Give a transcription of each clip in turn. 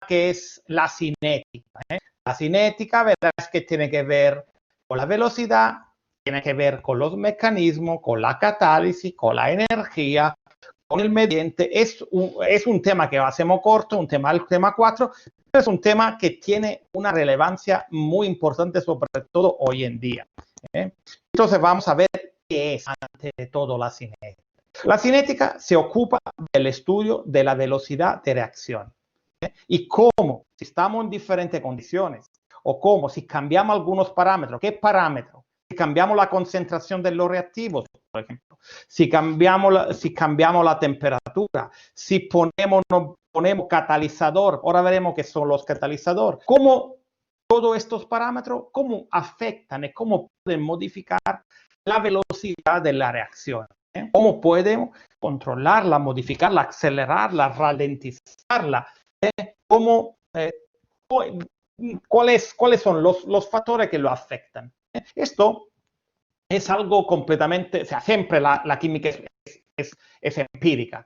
que es la cinética. La cinética, verás que tiene que ver con la velocidad, tiene que ver con los mecanismos, con la catálisis, con la energía, con el medio ambiente. Es un tema que hacemos corto, el tema 4, pero es un tema que tiene una relevancia muy importante, sobre todo hoy en día. Entonces vamos a ver qué es ante todo la cinética. La cinética se ocupa del estudio de la velocidad de reacción y cómo, si estamos en diferentes condiciones, o cómo, si cambiamos algunos parámetros, ¿qué parámetros? Si cambiamos la concentración de los reactivos, por ejemplo, si cambiamos la temperatura, si ponemos catalizador, ahora veremos qué son los catalizadores, cómo todos estos parámetros, cómo afectan y cómo pueden modificar la velocidad de la reacción. Cómo podemos controlarla, modificarla, acelerarla, ralentizarla. ¿Cuáles son los factores que lo afectan? Esto es algo completamente, o sea, siempre la química es empírica,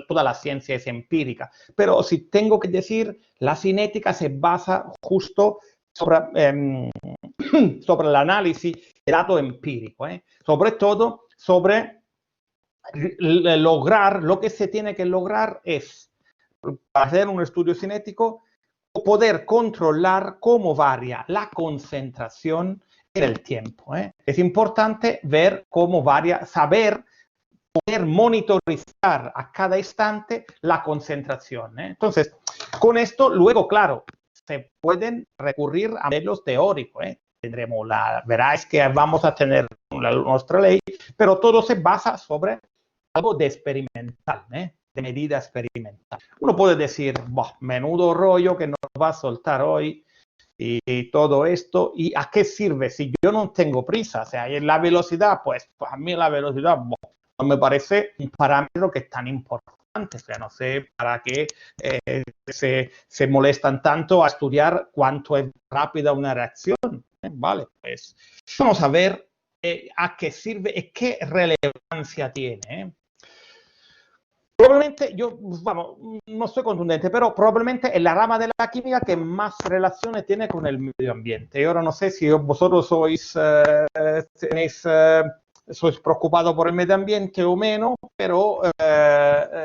toda la ciencia es empírica, pero si tengo que decir, la cinética se basa justo sobre el análisis de datos empíricos, sobre todo sobre lograr, lo que se tiene que lograr es, para hacer un estudio cinético, poder controlar cómo varía la concentración en el tiempo. Es importante ver cómo varía, saber, poder monitorizar a cada instante la concentración. Entonces, con esto, luego, claro, se pueden recurrir a modelos teóricos. Verás que vamos a tener nuestra ley, pero todo se basa sobre algo de experimental, de medida experimental. Uno puede decir, menudo rollo que nos va a soltar hoy y todo esto, ¿y a qué sirve si yo no tengo prisa? O sea, la velocidad, pues a mí la velocidad no me parece un parámetro que es tan importante. O sea, no sé para qué se molestan tanto a estudiar cuánto es rápida una reacción. Vale, pues vamos a ver a qué sirve y qué relevancia tiene. Probablemente, no soy contundente, pero probablemente es la rama de la química que más relaciones tiene con el medio ambiente. Y ahora no sé si vosotros sois preocupados por el medio ambiente o menos, pero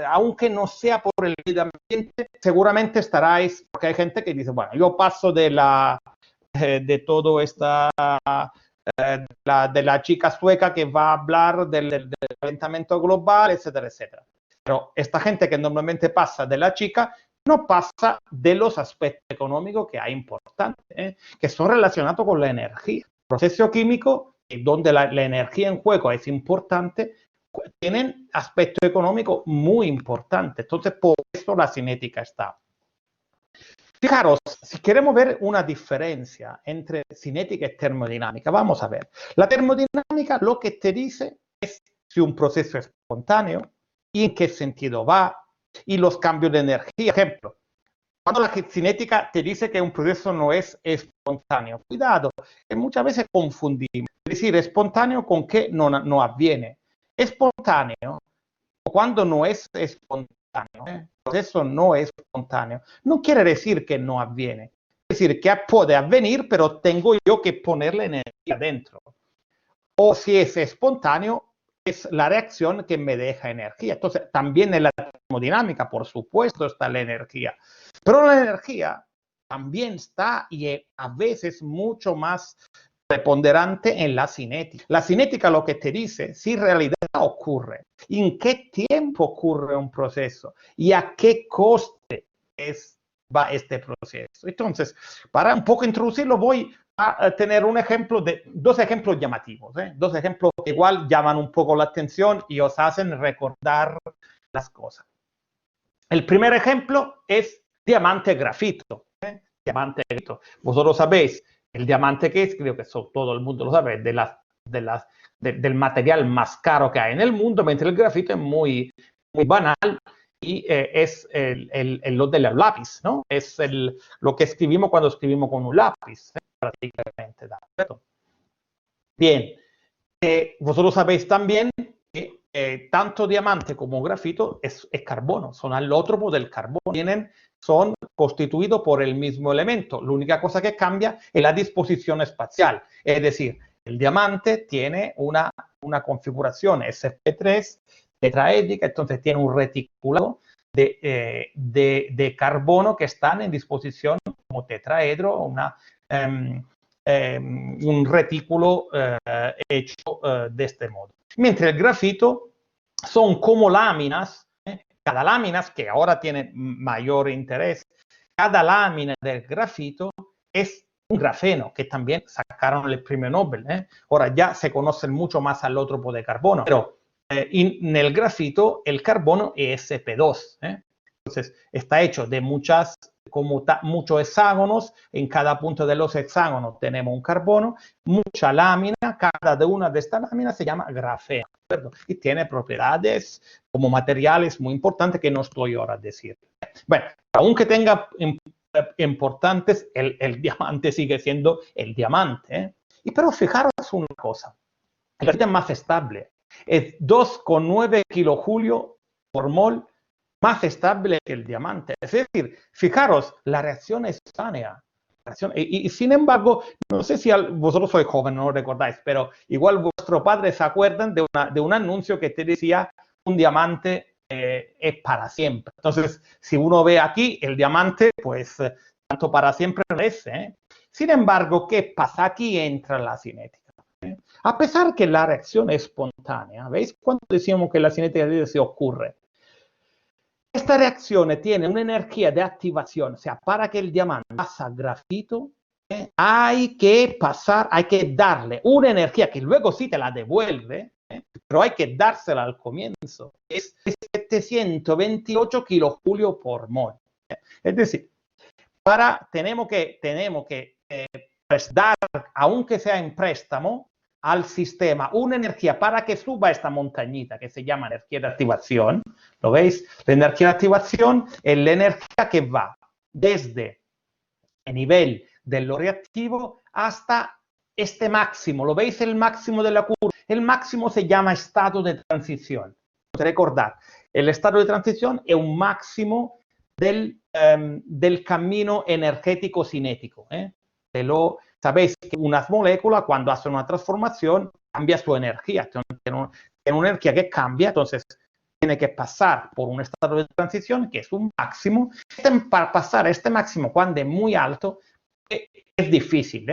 aunque no sea por el medio ambiente, seguramente estaréis, porque hay gente que dice, bueno, yo paso de todo esta... de la chica sueca que va a hablar del calentamiento global, etcétera, etcétera. Pero esta gente que normalmente pasa de la chica no pasa de los aspectos económicos que hay importantes, que son relacionados con la energía. El proceso químico, donde la energía en juego es importante, tienen aspectos económicos muy importantes. Entonces, por eso la cinética está. Fijaros, si queremos ver una diferencia entre cinética y termodinámica, vamos a ver. La termodinámica lo que te dice es si un proceso es espontáneo y en qué sentido va y los cambios de energía. Ejemplo, cuando la cinética te dice que un proceso no es espontáneo, cuidado, que muchas veces confundimos. Es decir, espontáneo con qué no avviene. Espontáneo, cuando no es espontáneo, el proceso no es espontáneo, no quiere decir que no avviene. Es decir, que puede avvenir, pero tengo yo que ponerle energía dentro. O si es espontáneo, es la reacción que me deja energía. Entonces, también en la termodinámica, por supuesto, está la energía. Pero la energía también está y a veces mucho más preponderante en la cinética. La cinética lo que te dice si en realidad ocurre, en qué tiempo ocurre un proceso y a qué coste va este proceso. Entonces, para un poco introducirlo, voy a tener dos ejemplos llamativos, dos ejemplos que igual llaman un poco la atención y os hacen recordar las cosas. El primer ejemplo es diamante-grafito. Diamante-grafito. Vosotros sabéis, el diamante que es, creo que todo el mundo lo sabe, del material más caro que hay en el mundo, mientras el grafito es muy, muy banal y es lo del lápiz, ¿no? Es lo que escribimos cuando escribimos con un lápiz, prácticamente. ¿Cierto? Bien, vosotros sabéis también que tanto diamante como grafito es carbono, son alótropos del carbono, son constituidos por el mismo elemento. La única cosa que cambia es la disposición espacial. Es decir, el diamante tiene una configuración sp3 tetraédrica, entonces tiene un reticulado de carbono que están en disposición como tetraedro, un retículo hecho de este modo. Mientras el grafito son como láminas, cada lámina, que ahora tiene mayor interés, cada lámina del grafito es un grafeno, que también sacaron el premio Nobel. Ahora ya se conocen mucho más al otro tipo de carbono, pero en el grafito el carbono es sp2. Entonces está hecho de muchos hexágonos. En cada punto de los hexágonos tenemos un carbono, mucha lámina. Cada una de estas láminas se llama grafeno, ¿verdad? Y tiene propiedades como materiales muy importantes que no estoy ahora a decir. Bueno, aunque tenga importantes, el diamante sigue siendo el diamante. Y pero fijaros una cosa, el grafito es más estable, es 2,9 kilojulios por mol más estable que el diamante. Es decir, fijaros, la reacción es espontánea. Y sin embargo, no sé si vosotros sois jóvenes, no lo recordáis, pero igual vuestros padres se acuerdan de un anuncio que te decía un diamante es para siempre. Entonces, si uno ve aquí el diamante, pues tanto para siempre no es. Sin embargo, ¿qué pasa? Aquí entra la cinética. A pesar que la reacción es espontánea, ¿veis? Cuando decíamos que la cinética se ocurre, esta reacción tiene una energía de activación, o sea, para que el diamante pase a grafito, hay que darle una energía que luego sí te la devuelve, pero hay que dársela al comienzo. Es 728 kilojulios por mol. Es decir, tenemos que prestar, aunque sea en préstamo, al sistema una energía para que suba esta montañita que se llama energía de activación. ¿Lo veis? La energía de activación es la energía que va desde el nivel de lo reactivo hasta este máximo. ¿Lo veis? El máximo de la curva. El máximo se llama estado de transición. Recordad, el estado de transición es un máximo del camino energético cinético. Sabéis que unas moléculas cuando hacen una transformación cambia su energía. Tiene una energía que cambia, entonces tiene que pasar por un estado de transición que es un máximo. Para pasar a este máximo cuando es muy alto es difícil.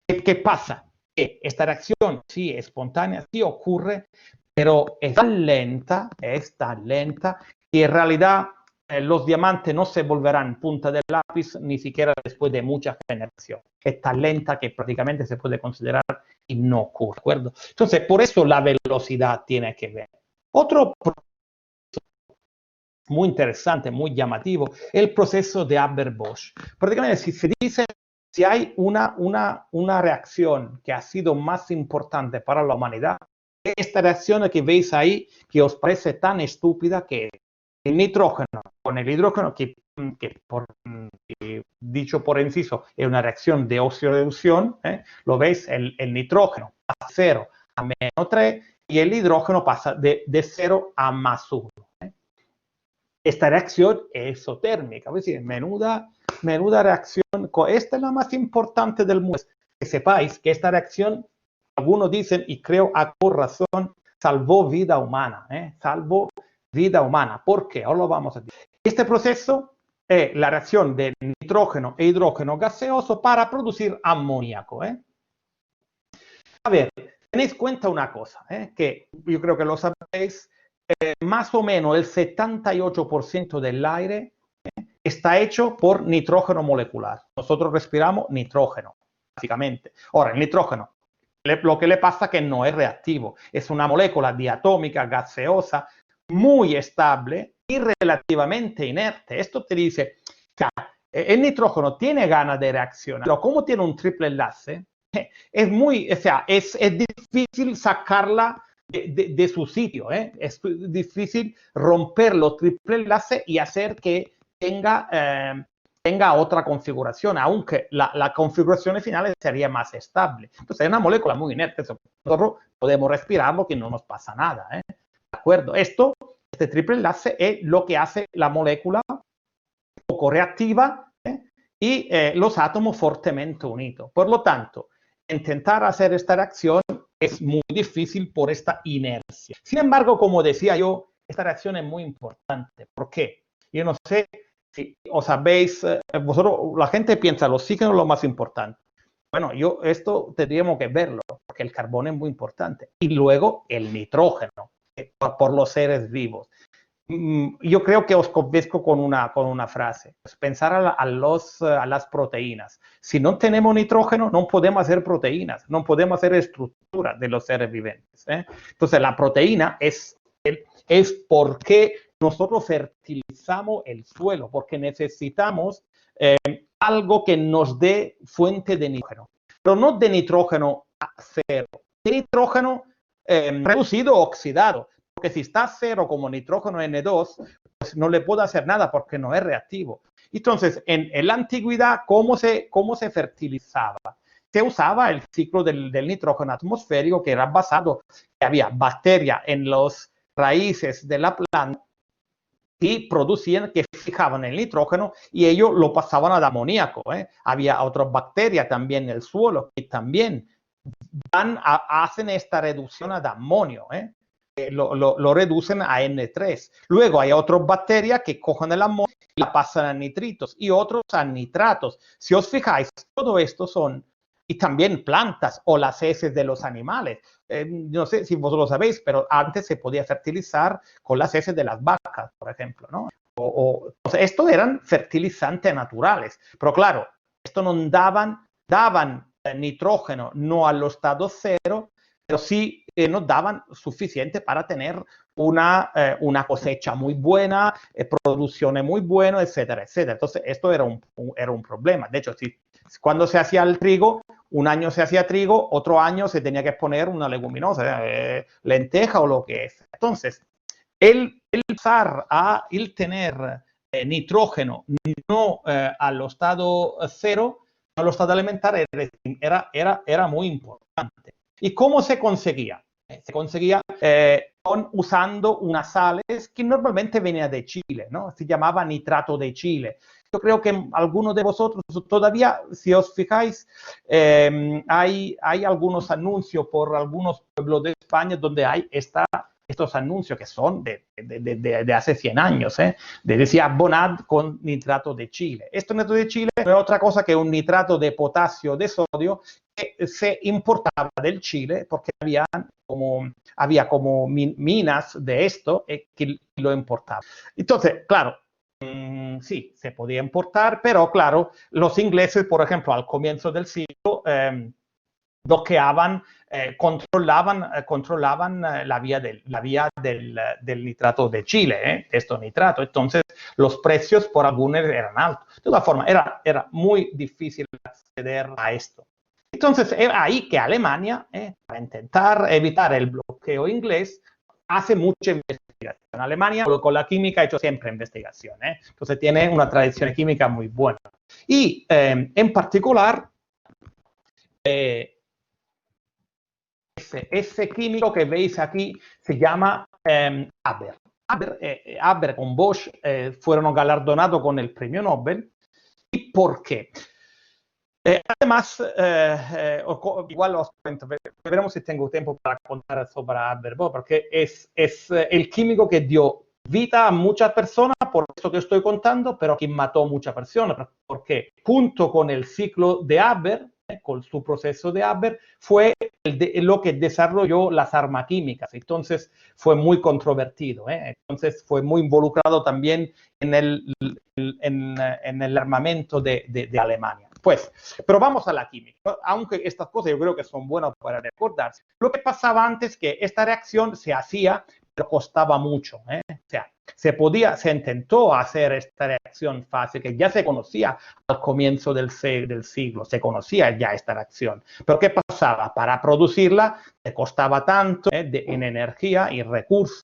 ¿Qué pasa? Que esta reacción sí es espontánea, sí ocurre, pero es tan lenta que en realidad los diamantes no se volverán punta del lápiz ni siquiera después de mucha generación. Es tan lenta que prácticamente se puede considerar y no ocurre, ¿de acuerdo? Entonces, por eso la velocidad tiene que ver. Otro proceso muy interesante, muy llamativo, es el proceso de Haber-Bosch. Prácticamente, si se dice, si hay una reacción que ha sido más importante para la humanidad, esta reacción que veis ahí, que os parece tan estúpida, que el nitrógeno con el hidrógeno, que dicho por inciso, es una reacción de oxirreducción, lo veis, el nitrógeno pasa de 0 a menos 3 y el hidrógeno pasa de 0 a más 1. Esta reacción es exotérmica, es decir, menuda reacción. Esta es la más importante del mundo. Que sepáis que esta reacción, algunos dicen, y creo con razón, salvó vida humana, salvó vida humana. ¿Por qué? Ahora lo vamos a decir. Este proceso es la reacción de nitrógeno e hidrógeno gaseoso para producir amoníaco. A ver, tenéis cuenta una cosa, que yo creo que lo sabéis, más o menos el 78% del aire está hecho por nitrógeno molecular. Nosotros respiramos nitrógeno, básicamente. Ahora, el nitrógeno, lo que le pasa es que no es reactivo. Es una molécula diatómica, gaseosa, muy estable y relativamente inerte. Esto te dice, el nitrógeno tiene ganas de reaccionar, pero como tiene un triple enlace, es difícil sacarla de su sitio. Es difícil romper los triple enlaces y hacer que tenga otra configuración, aunque la configuración final sería más estable. Entonces es una molécula muy inerte. Nosotros podemos respirarlo que no nos pasa nada. ¿De acuerdo? Este triple enlace es lo que hace la molécula poco reactiva y los átomos fuertemente unidos. Por lo tanto, intentar hacer esta reacción es muy difícil por esta inercia. Sin embargo, como decía yo, esta reacción es muy importante. ¿Por qué? Yo no sé si os sabéis, vosotros, la gente piensa el oxígeno es lo más importante. Bueno, esto tendríamos que verlo, porque el carbono es muy importante. Y luego el nitrógeno, por los seres vivos. Yo creo que os convenzco con una frase. Pensar a las proteínas. Si no tenemos nitrógeno, no podemos hacer proteínas, no podemos hacer estructura de los seres vivientes. Entonces, la proteína es por qué nosotros fertilizamos el suelo, porque necesitamos algo que nos dé fuente de nitrógeno, pero no de nitrógeno a cero, de nitrógeno reducido o oxidado, porque si está a cero como nitrógeno N2, pues no le puedo hacer nada porque no es reactivo. Entonces, en la antigüedad, ¿cómo se fertilizaba? Se usaba el ciclo del nitrógeno atmosférico, que era basado, que había bacterias en las raíces de la planta y producían, que fijaban el nitrógeno y ellos lo pasaban al amoníaco. Había otras bacterias también en el suelo que también hacen esta reducción ad amonio. Lo reducen a N3. Luego hay otras bacterias que cogen el amonio y la pasan a nitritos y otros a nitratos. Si os fijáis, todo esto son, y también plantas o las heces de los animales. No sé si vosotros lo sabéis, pero antes se podía fertilizar con las heces de las vacas, por ejemplo, ¿no? O sea, estos eran fertilizantes naturales, pero claro, esto no daban nitrógeno no al estado cero, pero sí nos daban suficiente para tener una cosecha muy buena, producciones muy buenas, etcétera, etcétera. Entonces, esto era un problema. De hecho, cuando se hacía el trigo, un año se hacía trigo, otro año se tenía que poner una leguminosa, lenteja o lo que es. Entonces, el tener nitrógeno no al estado cero, al estado elemental, era muy importante. ¿Y cómo se conseguía? Se conseguía usando unas sales que normalmente venían de Chile, ¿no? Se llamaba nitrato de Chile. Yo creo que algunos de vosotros todavía, si os fijáis, hay algunos anuncios por algunos pueblos de España donde hay estos anuncios que son de hace 100 años, decía Bonad con nitrato de Chile. Este nitrato de Chile no es otra cosa que un nitrato de potasio de sodio que se importaba del Chile porque había como minas de esto que lo importaban. Entonces, claro, sí, se podía importar, pero claro, los ingleses, por ejemplo, al comienzo del siglo, bloqueaban, controlaban la vía del nitrato de Chile, esto nitrato. Entonces, los precios por algunos eran altos. De todas formas, era muy difícil acceder a esto. Entonces, es ahí que Alemania, para intentar evitar el bloqueo inglés, hace mucha investigación. Alemania, con la química, ha hecho siempre investigación. Entonces, tiene una tradición química muy buena. Y, en particular, ese químico que veis aquí se llama Haber. Haber con Bosch fueron galardonados con el premio Nobel. ¿Y por qué? Además, igual os cuento, veremos si tengo tiempo para contar sobre Haber, porque es el químico que dio vida a muchas personas, por esto que estoy contando, pero que mató a muchas personas, porque junto con el ciclo de Haber, con su proceso de Haber, fue lo que desarrolló las armas químicas. Entonces, fue muy controvertido. Entonces, fue muy involucrado también en el armamento de Alemania. Pues, pero vamos a la química. Aunque estas cosas yo creo que son buenas para recordarse. Lo que pasaba antes es que esta reacción se hacía, pero costaba mucho. O sea, se intentó hacer esta reacción fácil, que ya se conocía al comienzo del siglo, se conocía ya esta reacción. Pero ¿qué pasaba? Para producirla te costaba tanto en energía y recursos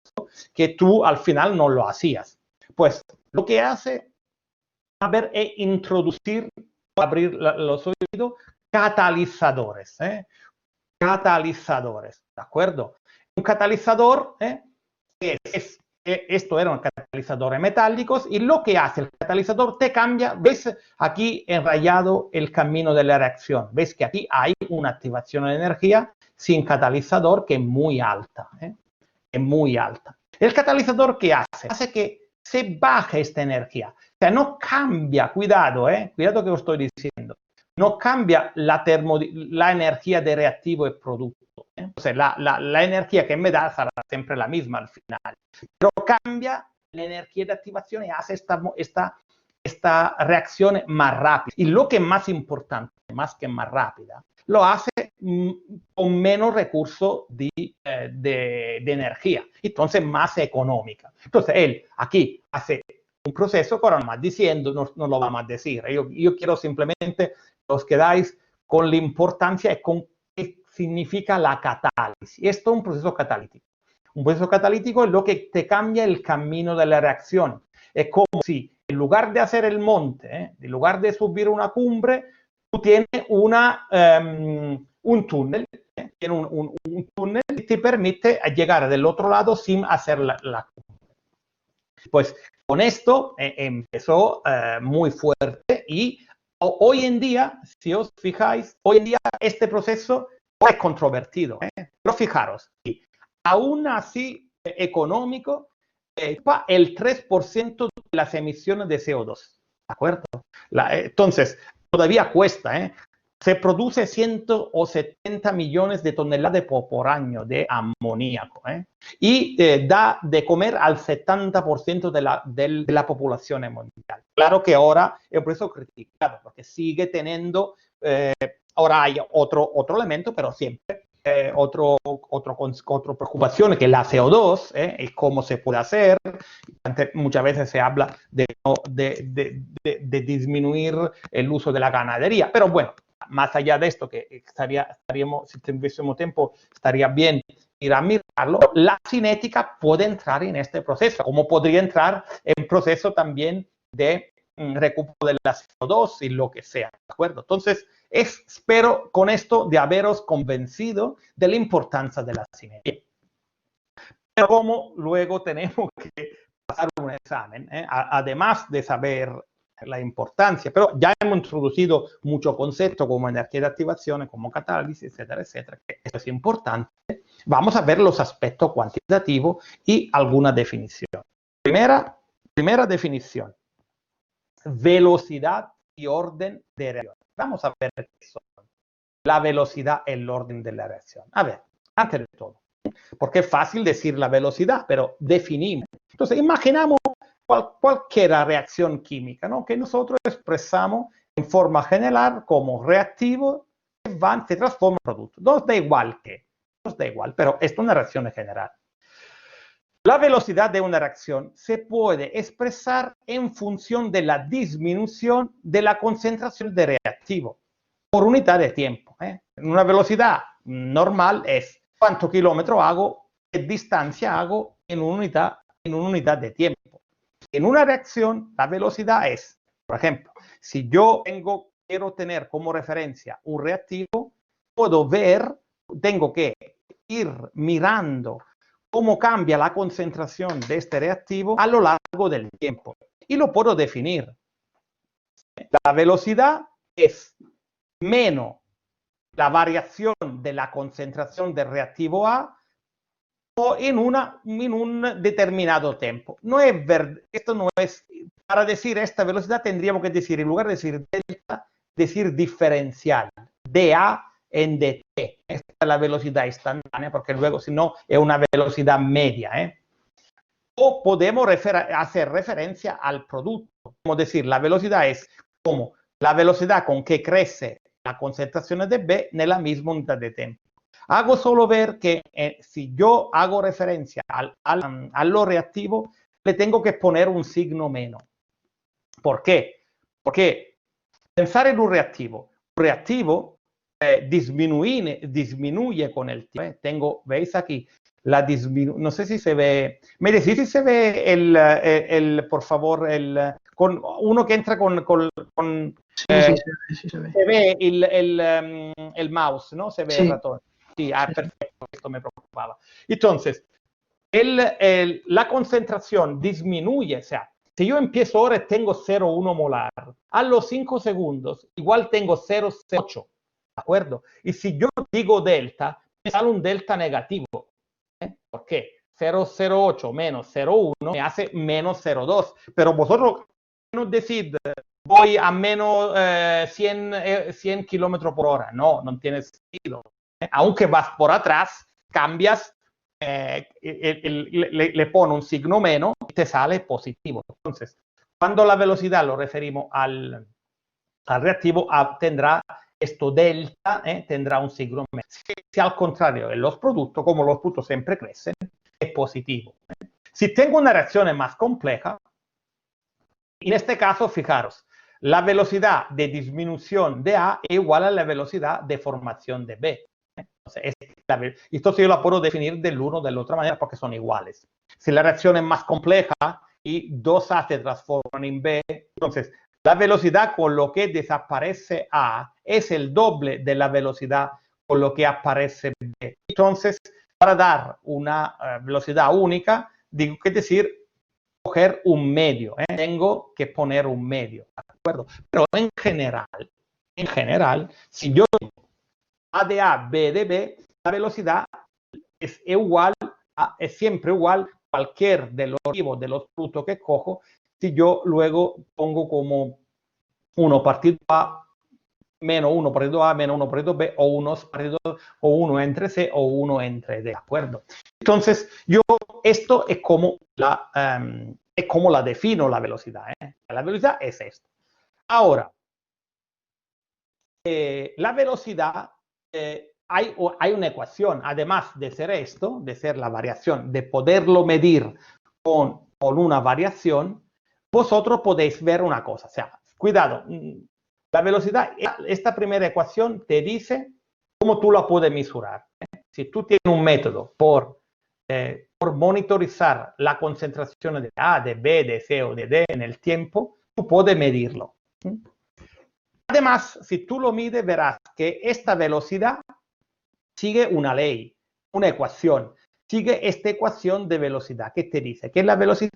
que tú al final no lo hacías. Pues lo que hace Haber es introducir, abrir los oídos, catalizadores. Catalizadores, ¿de acuerdo? Un catalizador es esto eran catalizadores metálicos y lo que hace el catalizador te cambia, ves aquí enrayado el camino de la reacción, ves que aquí hay una activación de energía sin catalizador que es muy alta, es muy alta. ¿El catalizador qué hace? Hace que se baje esta energía, o sea, no cambia, cuidado, cuidado que os estoy diciendo, no cambia la energía de reactivo y producto, entonces la energía que me da será siempre la misma al final, pero cambia la energía de activación y hace esta reacción más rápida. Y lo que es más importante, más que más rápida, lo hace con menos recursos de energía, entonces más económica. Entonces él aquí hace un proceso que ahora más diciendo, no lo vamos a decir. Yo quiero simplemente que os quedáis con la importancia y con qué significa la catálisis. Esto es un proceso catalítico. Un proceso catalítico es lo que te cambia el camino de la reacción. Es como si en lugar de hacer el monte, en lugar de subir una cumbre, tú tienes un túnel, tiene un túnel que te permite llegar del otro lado sin hacer la cumbre. Pues con esto empezó muy fuerte y hoy en día, si os fijáis, hoy en día este proceso es controvertido. Pero fijaros, aún así económico, el 3% de las emisiones de CO2. ¿De acuerdo? Entonces, todavía cuesta, Se produce 170 millones de toneladas por año de amoníaco, y da de comer al 70% de la población mundial. Claro que ahora es por eso criticado, porque sigue teniendo, ahora hay otro elemento, pero siempre otra preocupación que es la CO2, y cómo se puede hacer. Muchas veces se habla de disminuir el uso de la ganadería, pero bueno, más allá de esto, que estaríamos, si tuviésemos tiempo, estaría bien ir a mirarlo, la cinética puede entrar en este proceso, como podría entrar en proceso también de recupero de la CO2 y lo que sea, ¿de acuerdo? Entonces, espero con esto de haberos convencido de la importancia de la cinética. Pero como luego tenemos que pasar un examen, además de saber la importancia, pero ya hemos introducido muchos conceptos como energía de activación, como catálisis, etcétera, etcétera, que eso es importante. Vamos a ver los aspectos cuantitativos y alguna definición. Primera definición, velocidad y orden de reacción. Vamos a ver qué son la velocidad y el orden de la reacción. A ver, antes de todo, porque es fácil decir la velocidad, pero definimos. Entonces, imaginamos cualquier reacción química, ¿no?, que nosotros expresamos en forma general como reactivo, se transforma en producto. Nos da igual, pero esto es una reacción general. La velocidad de una reacción se puede expresar en función de la disminución de la concentración de reactivo por unidad de tiempo. Una velocidad normal es cuánto kilómetro hago, qué distancia hago en una unidad de tiempo. En una reacción, la velocidad es, por ejemplo, si yo quiero tener como referencia un reactivo, tengo que ir mirando cómo cambia la concentración de este reactivo a lo largo del tiempo. Y lo puedo definir. La velocidad es menos la variación de la concentración del reactivo A o en un determinado tiempo. Esto no es, para decir esta velocidad tendríamos que decir, en lugar de decir delta, decir diferencial, dA en dt. Esta es la velocidad instantánea, porque luego, si no, es una velocidad media. O podemos hacer referencia al producto. Como decir, la velocidad es como la velocidad con que crece la concentración de B en la misma unidad de tiempo. Hago solo ver que si yo hago referencia a lo reactivo, le tengo que poner un signo menos. ¿Por qué? Porque pensar en un reactivo disminuye con el tiempo. Veis aquí, no sé si se ve, me decís si se ve por favor, con uno que entra con sí, se ve. Se ve el mouse, ¿no? Se ve sí. el ratón. Sí, perfecto, esto me preocupaba. Entonces, la concentración disminuye, o sea, si yo empiezo ahora y tengo 0,1 molar, a los 5 segundos igual tengo 0,08, ¿de acuerdo? Y si yo digo delta, me sale un delta negativo. ¿Por qué? 0,08 menos 0,1 me hace menos 0,2. Pero vosotros no decís, voy a menos 100 kilómetros por hora. No, no tiene sentido. Aunque vas por atrás, cambias, le pone un signo menos y te sale positivo. Entonces, cuando la velocidad lo referimos al reactivo, tendrá esto delta, tendrá un signo menos. Si al contrario en los productos, como los productos siempre crecen, es positivo. Si tengo una reacción más compleja, en este caso, fijaros, la velocidad de disminución de A es igual a la velocidad de formación de B. Entonces, esto yo la puedo definir del uno de la otra manera porque son iguales. Si la reacción es más compleja y 2A se transforman en B, entonces la velocidad con lo que desaparece A es el doble de la velocidad con lo que aparece B. Entonces, para dar una velocidad única, digo que decir, coger un medio. Tengo que poner un medio, ¿de acuerdo? Pero en general, si yo A de A, B de B, la velocidad es siempre igual a cualquier de los productos que cojo, si yo luego pongo como 1 partido A, menos 1 partido A, menos 1 partido B, o 1 partido, o 1 entre C, o 1 entre D, ¿de acuerdo? Entonces, esto es como la defino la velocidad. La velocidad es esto. Ahora, la velocidad, hay una ecuación, además de ser esto, de ser la variación, de poderlo medir con una variación, vosotros podéis ver una cosa. O sea, cuidado, la velocidad, esta primera ecuación te dice cómo tú la puedes mesurar. Si tú tienes un método por monitorizar la concentración de A, de B, de C o de D en el tiempo, tú puedes medirlo. Además, si tú lo mides, verás que esta velocidad sigue una ley, una ecuación. Sigue esta ecuación de velocidad que te dice que la velocidad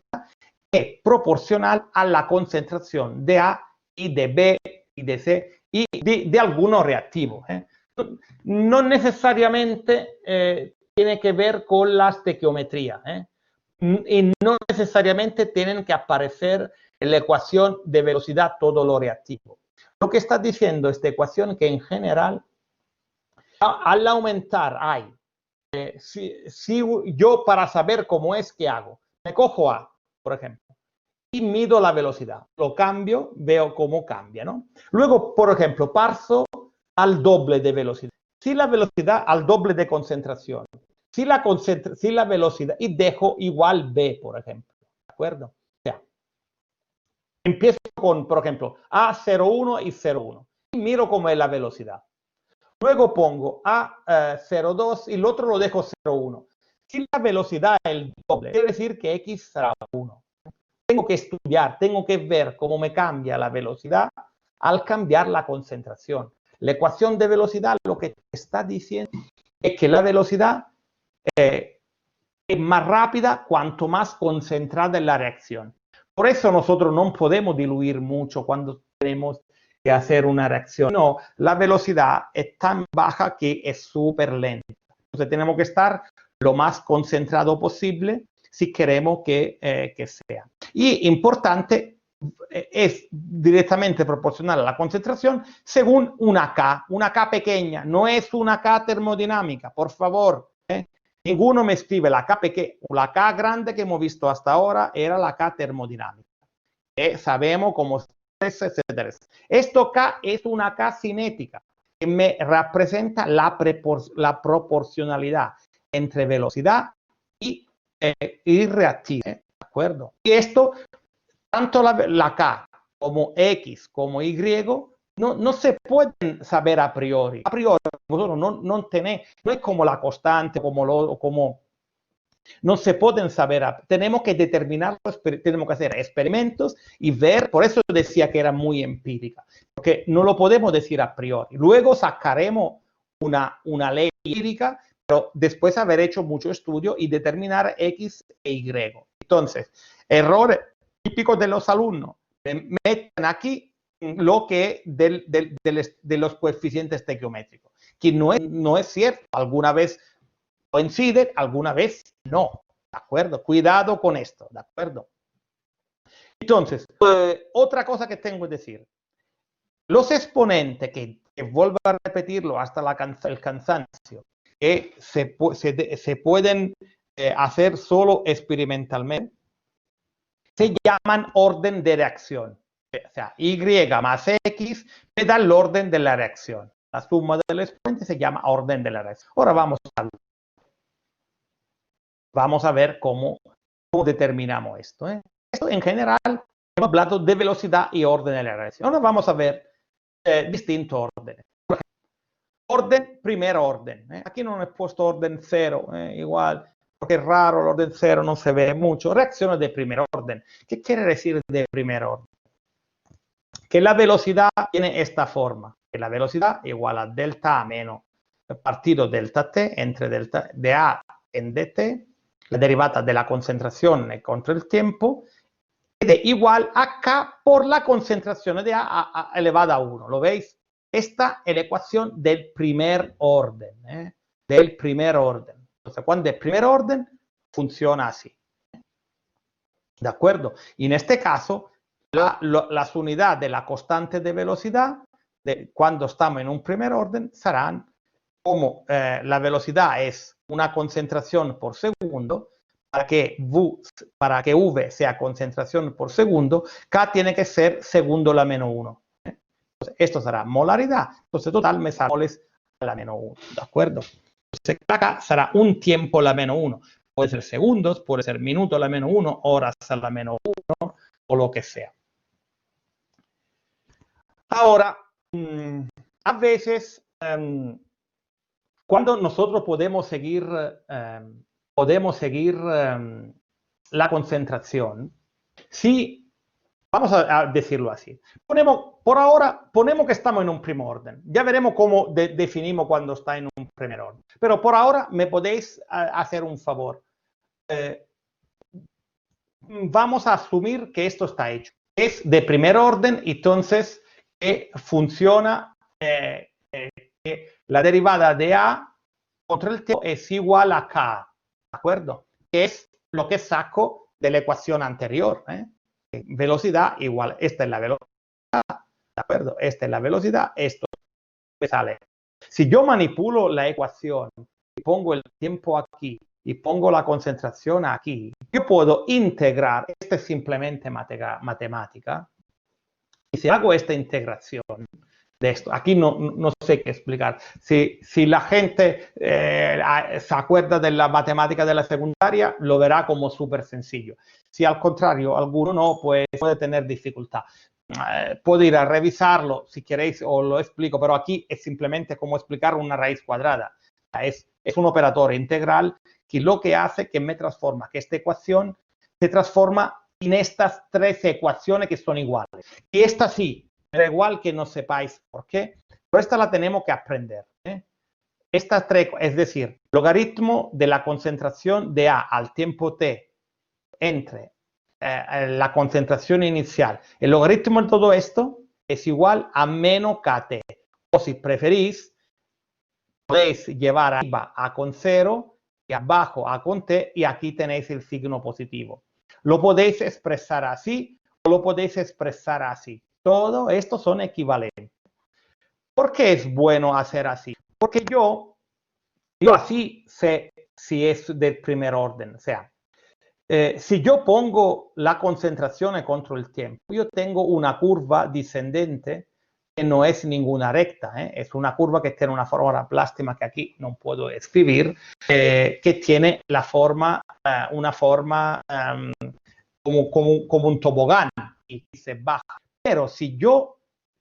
es proporcional a la concentración de A y de B y de C y de algunos reactivos. No necesariamente tiene que ver con la estequiometría. Y no necesariamente tienen que aparecer en la ecuación de velocidad todos los reactivos. Lo que está diciendo esta ecuación es que en general, al aumentar si yo para saber cómo es que hago, me cojo A, por ejemplo, y mido la velocidad, lo cambio, veo cómo cambia, ¿no? Luego, por ejemplo, paso al doble de velocidad. Si la velocidad al doble de concentración, si la velocidad, y dejo igual B, por ejemplo, ¿de acuerdo? O sea, empiezo con, por ejemplo, A01 y 0,1 y miro cómo es la velocidad. Luego pongo A02 y el otro lo dejo 0,1. Si la velocidad es el doble, quiere decir que X será 1. Tengo que estudiar, tengo que ver cómo me cambia la velocidad al cambiar la concentración. La ecuación de velocidad lo que te está diciendo es que la velocidad es más rápida cuanto más concentrada es la reacción. Por eso nosotros no podemos diluir mucho cuando tenemos que hacer una reacción. No, la velocidad es tan baja que es súper lenta. Entonces tenemos que estar lo más concentrado posible si queremos que sea. Y importante, es directamente proporcional a la concentración según una K pequeña, no es una K termodinámica, por favor. Ninguno me escribe la K pequeña, la K grande que hemos visto hasta ahora era la K termodinámica. Sabemos cómo es, etcétera. Esto K es una K cinética que me representa la proporcionalidad entre velocidad y reactivo, ¿de acuerdo? Y esto, tanto la K como X como Y, no se pueden saber a priori. A priori, vosotros no tenéis, no es como la constante, como no se pueden saber. Tenemos que determinar, tenemos que hacer experimentos y ver, por eso decía que era muy empírica, porque no lo podemos decir a priori. Luego sacaremos una ley empírica pero después haber hecho mucho estudio y determinar X e Y. Entonces, errores típicos de los alumnos, meten aquí lo que de los coeficientes estequiométricos, que no es cierto. Alguna vez coinciden, alguna vez no. ¿De acuerdo? Cuidado con esto, ¿de acuerdo? Entonces, otra cosa que tengo que decir. Los exponentes, que vuelvo a repetirlo hasta el cansancio, que se pueden hacer solo experimentalmente, se llaman orden de reacción. O sea, Y más X me da el orden de la reacción. La suma del exponente se llama orden de la reacción. Ahora vamos a ver cómo determinamos esto. Esto en general, hemos hablado de velocidad y orden de la reacción. Ahora vamos a ver distintos órdenes. Por ejemplo, orden, primer orden. Aquí no he puesto orden cero, igual, porque es raro, el orden cero no se ve mucho. Reacciones de primer orden. ¿Qué quiere decir de primer orden? Que la velocidad tiene esta forma, que la velocidad igual a delta A menos partido delta T entre delta de A en dt, la derivata de la concentración contra el tiempo, de igual a K por la concentración de A elevada a 1. ¿Lo veis? Esta es la ecuación del primer orden. Del primer orden. Entonces, cuando es primer orden, funciona así. ¿De acuerdo? Y en este caso, las unidades de la constante de velocidad, cuando estamos en un primer orden, serán como la velocidad es una concentración por segundo. Para que V sea concentración por segundo, K tiene que ser segundo a la menos 1. Entonces, esto será molaridad. Entonces, total me sale moles a la menos 1. ¿De acuerdo? Entonces, acá será un tiempo a la menos 1. Puede ser segundos, puede ser minutos a la menos 1, horas a la menos 1, o lo que sea. Ahora, a veces, cuando nosotros podemos seguir la concentración, si, vamos a decirlo así, por ahora ponemos que estamos en un primer orden, ya veremos cómo definimos cuando está en un primer orden, pero por ahora me podéis hacer un favor, vamos a asumir que esto está hecho, es de primer orden, entonces funciona, la derivada de A contra el tiempo es igual a K, ¿de acuerdo? Que es lo que saco de la ecuación anterior. Velocidad igual, esta es la velocidad, ¿de acuerdo? Esta es la velocidad, esto me sale. Si yo manipulo la ecuación y pongo el tiempo aquí y pongo la concentración aquí, yo puedo integrar, esto es simplemente matemática, y si hago esta integración de esto, aquí no sé qué explicar. Si la gente se acuerda de la matemática de la secundaria, lo verá como súper sencillo. Si al contrario alguno no, pues puede tener dificultad. Puedo ir a revisarlo si queréis o lo explico, pero aquí es simplemente como explicar una raíz cuadrada. Es un operador integral que lo que hace que me transforma, que esta ecuación se transforma en estas tres ecuaciones que son iguales. Y esta sí, da igual que no sepáis por qué, pero esta la tenemos que aprender. Estas tres, es decir, logaritmo de la concentración de A al tiempo t entre la concentración inicial. El logaritmo de todo esto es igual a menos kt. O si preferís, podéis llevar arriba a con 0 y abajo a con t, y aquí tenéis el signo positivo. Lo podéis expresar así o lo podéis expresar así. Todo esto son equivalentes. ¿Por qué es bueno hacer así? Porque yo así sé si es del primer orden. O sea, si yo pongo la concentración contra el tiempo, yo tengo una curva descendente que no es ninguna recta, es una curva que tiene una forma plástica que aquí no puedo escribir, que tiene la forma, una forma como un tobogán y se baja. Pero si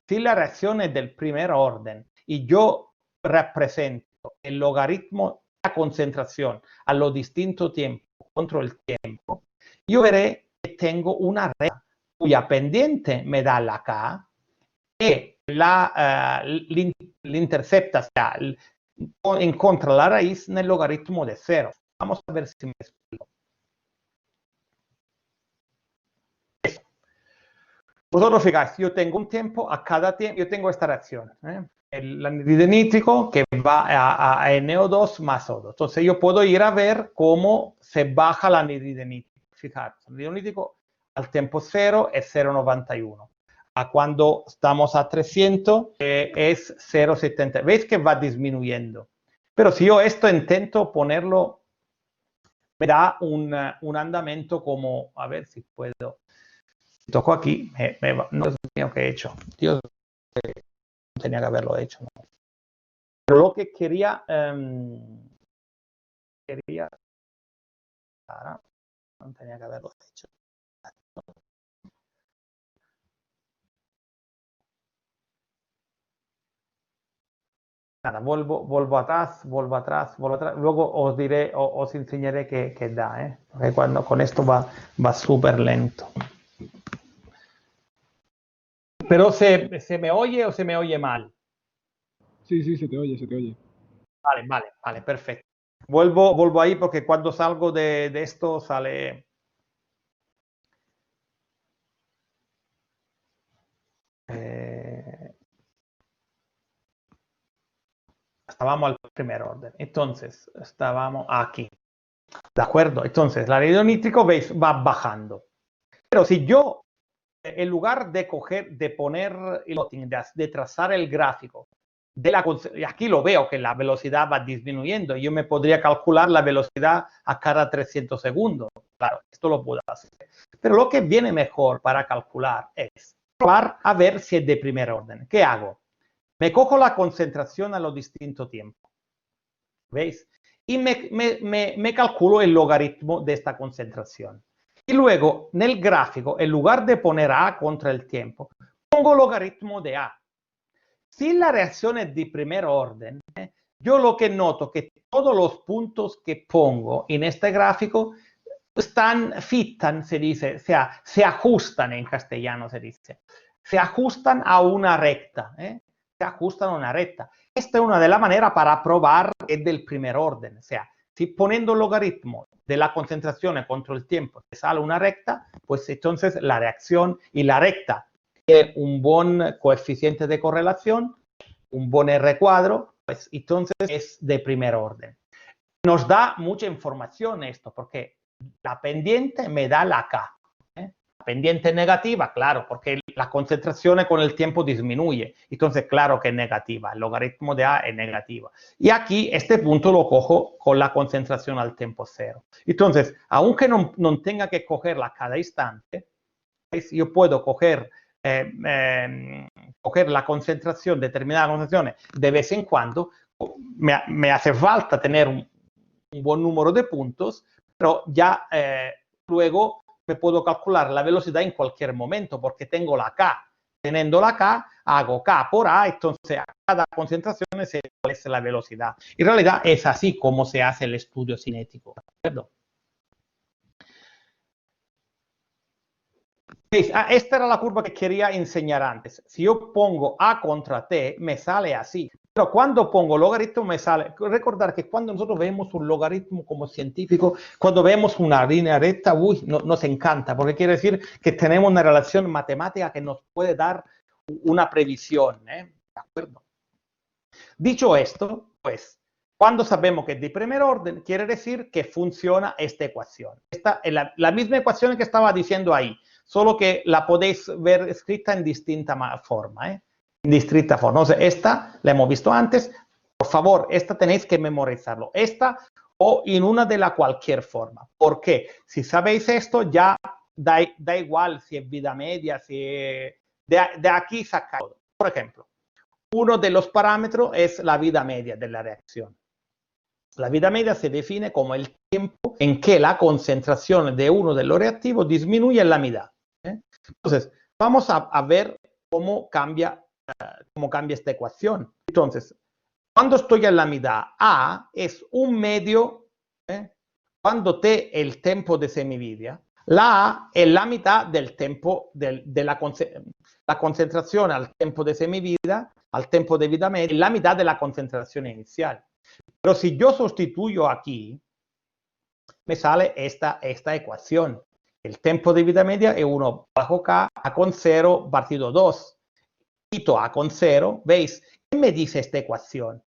la reacción es del primer orden y yo represento el logaritmo de la concentración a los distintos tiempos contra el tiempo, yo veré que tengo una recta cuya pendiente me da la K y l'intercepta, o sea, encuentra la raíz en el logaritmo de 0. Vamos a ver si me explico. Vosotros fijáis, yo tengo un tiempo, a cada tiempo, yo tengo esta reacción. El anhídrido nítrico que va a NO2 más O2. Entonces yo puedo ir a ver cómo se baja el anhídrido nítrico. Fijaros, el anhídrido nítrico al tiempo 0 es 0,91. A cuando estamos a 300 es 0,70. ¿Veis que va disminuyendo? Pero si yo esto intento ponerlo, me da un andamento como, a ver si puedo. Toco aquí, no es mío que he hecho. Dios, no tenía que haberlo hecho. ¿No? Pero lo que quería, no tenía que haberlo hecho. Nada, vuelvo atrás. Luego os diré, os enseñaré qué da, porque con esto va súper lento. Pero ¿se me oye o se me oye mal? Sí, se te oye. Vale, perfecto. Vuelvo ahí porque cuando salgo de esto sale... estábamos al primer orden. Entonces, estábamos aquí. ¿De acuerdo? Entonces, el anhídrido nítrico, veis, va bajando. Pero si yo, en lugar de poner el plotting, de trazar el gráfico, aquí lo veo que la velocidad va disminuyendo. Yo me podría calcular la velocidad a cada 300 segundos. Claro, esto lo puedo hacer. Pero lo que viene mejor para calcular es probar a ver si es de primer orden. ¿Qué hago? Me cojo la concentración a los distintos tiempos. ¿Veis? Y me calculo el logaritmo de esta concentración. Y luego, en el gráfico, en lugar de poner A contra el tiempo, pongo logaritmo de A. Si la reacción es de primer orden, yo lo que noto que todos los puntos que pongo en este gráfico fittan, se dice, o sea, se ajustan en castellano, se dice. Se ajustan a una recta, se ajustan a una recta. Esta es una de las maneras para probar que es del primer orden. O sea, si poniendo el logaritmo de la concentración contra el tiempo te sale una recta, pues entonces la reacción y la recta tiene un buen coeficiente de correlación, un buen R cuadro, pues entonces es de primer orden. Nos da mucha información esto, porque la pendiente me da la K. La pendiente negativa, claro, porque la concentración con el tiempo disminuye. Entonces, claro que es negativa. El logaritmo de A es negativa. Y aquí, este punto lo cojo con la concentración al tiempo 0. Entonces, aunque no tenga que cogerla cada instante, yo puedo coger la concentración, determinada concentración, de vez en cuando. Me hace falta tener un buen número de puntos, pero ya luego me puedo calcular la velocidad en cualquier momento porque tengo la K. Teniendo la K, hago K por A, entonces a cada concentración se establece la velocidad. En realidad es así como se hace el estudio cinético. ¿Verdad? Esta era la curva que quería enseñar antes. Si yo pongo A contra T, me sale así. Pero cuando pongo logaritmo me sale. Recordar que cuando nosotros vemos un logaritmo como científico, cuando vemos una línea recta, nos encanta, porque quiere decir que tenemos una relación matemática que nos puede dar una previsión. ¿De acuerdo? Dicho esto, pues, cuando sabemos que es de primer orden, quiere decir que funciona esta ecuación. Esta es la misma ecuación que estaba diciendo ahí, solo que la podéis ver escrita en distinta forma, en distinta forma. O sea, esta la hemos visto antes. Por favor, esta tenéis que memorizarlo. Esta o en una de la cualquier forma. Porque si sabéis esto, ya da igual si es vida media, si de aquí saca todo. Por ejemplo, uno de los parámetros es la vida media de la reacción. La vida media se define como el tiempo en que la concentración de uno de los reactivos disminuye en la mitad. Entonces, vamos a ver cómo cambia esta ecuación. Entonces, cuando estoy en la mitad, A es un medio, cuando T es el tiempo de semividia, la A es la mitad del tiempo de la concentración al tiempo de semivida al tiempo de vida media, es la mitad de la concentración inicial. Pero si yo sustituyo aquí, me sale esta ecuación. El tiempo de vida media es 1 bajo K, A con 0 partido 2. Quito A con 0, ¿veis? ¿Qué me dice esta ecuación?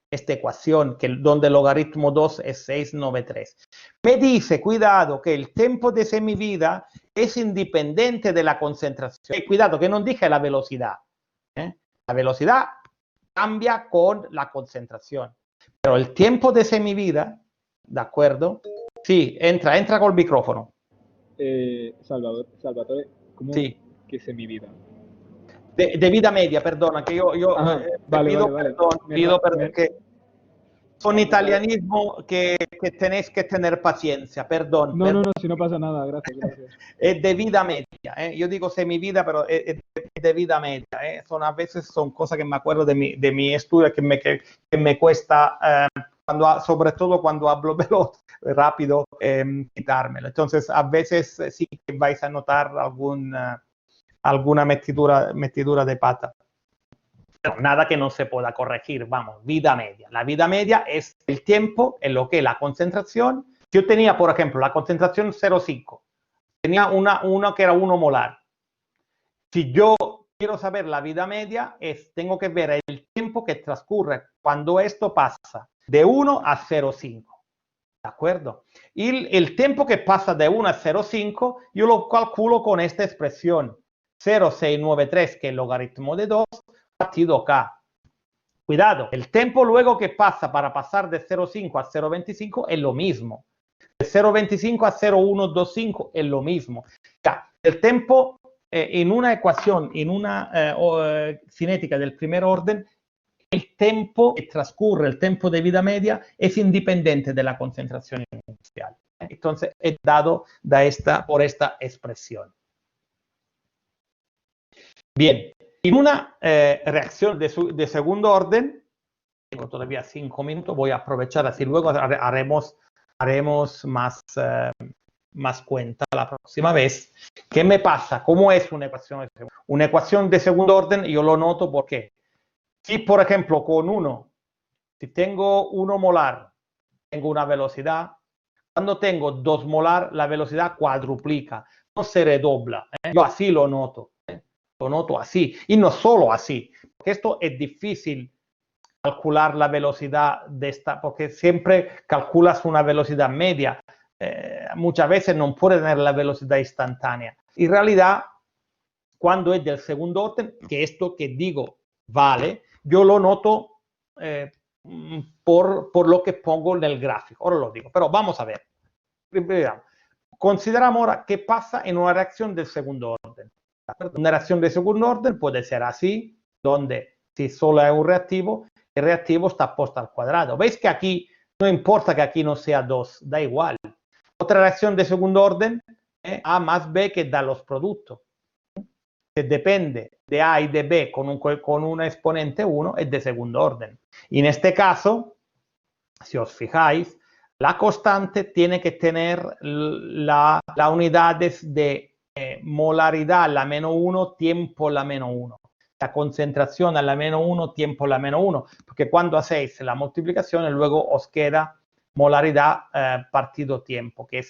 Esta ecuación, donde el logaritmo 2 es 693. Me dice, cuidado, que el tiempo de semivida es independiente de la concentración. Cuidado, que no dije la velocidad. La velocidad cambia con la concentración. Pero el tiempo de semivida, ¿de acuerdo? Sí, entra con el micrófono. Salvatore, ¿cómo sí. que semivida? De vida media, perdona, que yo pido perdón, que son italianismo que tenéis que tener paciencia, perdón. No, si no pasa nada, gracias. Es de vida media, yo digo semivida, pero es de vida media. A veces son cosas que me acuerdo de mi estudio que me cuesta, sobre todo cuando hablo veloz, rápido, quitármelo. Entonces, a veces sí que vais a notar alguna metidura de pata. Pero nada que no se pueda corregir, vamos, vida media. La vida media es el tiempo en lo que la concentración, yo tenía, por ejemplo, la concentración 0,5, tenía una que era 1 molar. Si yo quiero saber la vida media, tengo que ver el tiempo que transcurre cuando esto pasa de 1 a 0,5. ¿De acuerdo? Y el tiempo que pasa de 1 a 0,5, yo lo calculo con esta expresión, 0,693, que es el logaritmo de 2, partido K. Cuidado, el tiempo luego que pasa para pasar de 0,5 a 0,25 es lo mismo. De 0,25 a 0,125 es lo mismo. El tiempo en una ecuación, en una cinética del primer orden, el tiempo que transcurre, el tiempo de vida media, es independiente de la concentración inicial. Entonces, es dado por esta expresión. Bien, en una reacción de segundo orden, tengo todavía 5 minutos, voy a aprovechar, así luego haremos más cuenta la próxima vez. ¿Qué me pasa? ¿Cómo es una ecuación de segundo orden? Una ecuación de segundo orden, yo lo noto porque si, por ejemplo, si tengo 1 molar, tengo una velocidad. Cuando tengo 2 molar, la velocidad cuadruplica, no se redobla. Yo así lo noto. Lo noto así. Y no solo así. Porque esto es difícil calcular la velocidad de esta, porque siempre calculas una velocidad media. Muchas veces no puedes tener la velocidad instantánea. En realidad, cuando es del segundo orden, que esto que digo vale, yo lo noto por lo que pongo en el gráfico. Ahora lo digo, pero vamos a ver. Consideramos ahora qué pasa en una reacción del segundo orden. Una reacción de segundo orden puede ser así, donde si solo hay un reactivo, el reactivo está puesto al cuadrado. ¿Veis que aquí no importa que aquí no sea 2? Da igual. Otra reacción de segundo orden, A más B, que da los productos. Que depende de A y de B con un exponente 1, es de segundo orden. Y en este caso, si os fijáis, la constante tiene que tener las unidades de molaridad la menos 1, tiempo la menos 1. La concentración a la menos 1, tiempo la menos 1. Porque cuando hacéis la multiplicación, luego os queda molaridad partido tiempo, que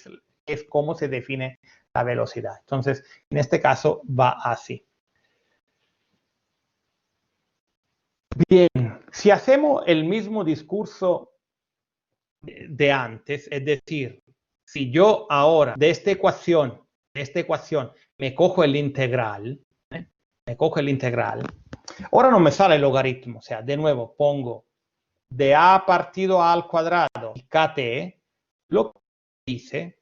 es como se define la velocidad. Entonces, en este caso va así. Bien, si hacemos el mismo discurso de antes, es decir, si yo ahora de esta ecuación me cojo el integral, ahora no me sale el logaritmo, o sea, de nuevo pongo de a partido a al cuadrado y kt, lo que dice,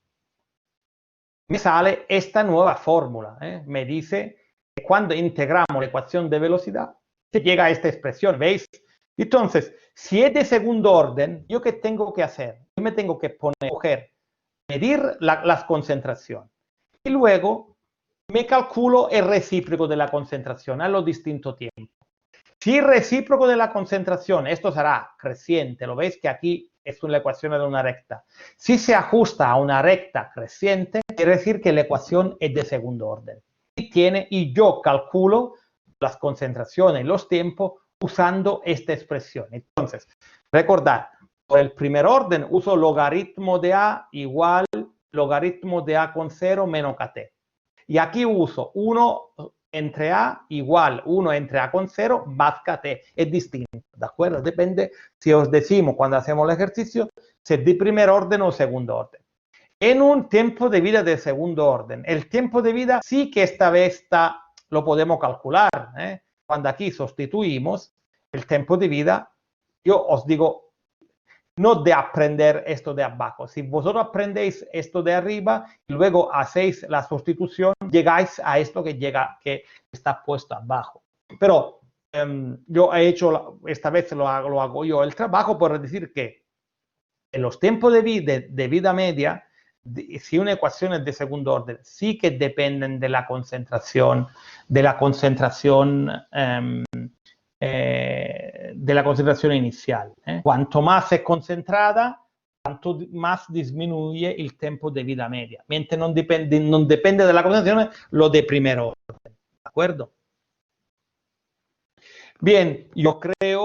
me sale esta nueva fórmula, me dice que cuando integramos la ecuación de velocidad, se llega a esta expresión, ¿veis? Entonces, si es de segundo orden, ¿yo qué tengo que hacer? Yo me tengo que medir las concentraciones. Y luego me calculo el recíproco de la concentración a los distintos tiempos. Si el recíproco de la concentración, esto será creciente, lo veis que aquí es una ecuación de una recta. Si se ajusta a una recta creciente, quiere decir que la ecuación es de segundo orden. Y yo calculo las concentraciones y los tiempos usando esta expresión. Entonces, recordad, por el primer orden uso logaritmo de A igual logaritmo de A con 0 menos kt. Y aquí uso 1 entre A igual 1 entre A con 0 más kt. Es distinto, ¿de acuerdo? Depende si os decimos cuando hacemos el ejercicio si es de primer orden o segundo orden. En un tiempo de vida de segundo orden, el tiempo de vida sí que esta vez lo podemos calcular. Cuando aquí sustituimos el tiempo de vida, yo os digo, no de aprender esto de abajo. Si vosotros aprendéis esto de arriba y luego hacéis la sustitución, llegáis a esto que está puesto abajo. Pero yo he hecho, esta vez lo hago yo el trabajo por decir que en los tiempos de vida media, si una ecuación es de segundo orden, sí que dependen de la concentración inicial. Cuanto más es concentrada, tanto más disminuye el tiempo de vida media. Mientras no depende de la concentración, lo de primer orden. ¿De acuerdo? Bien, yo creo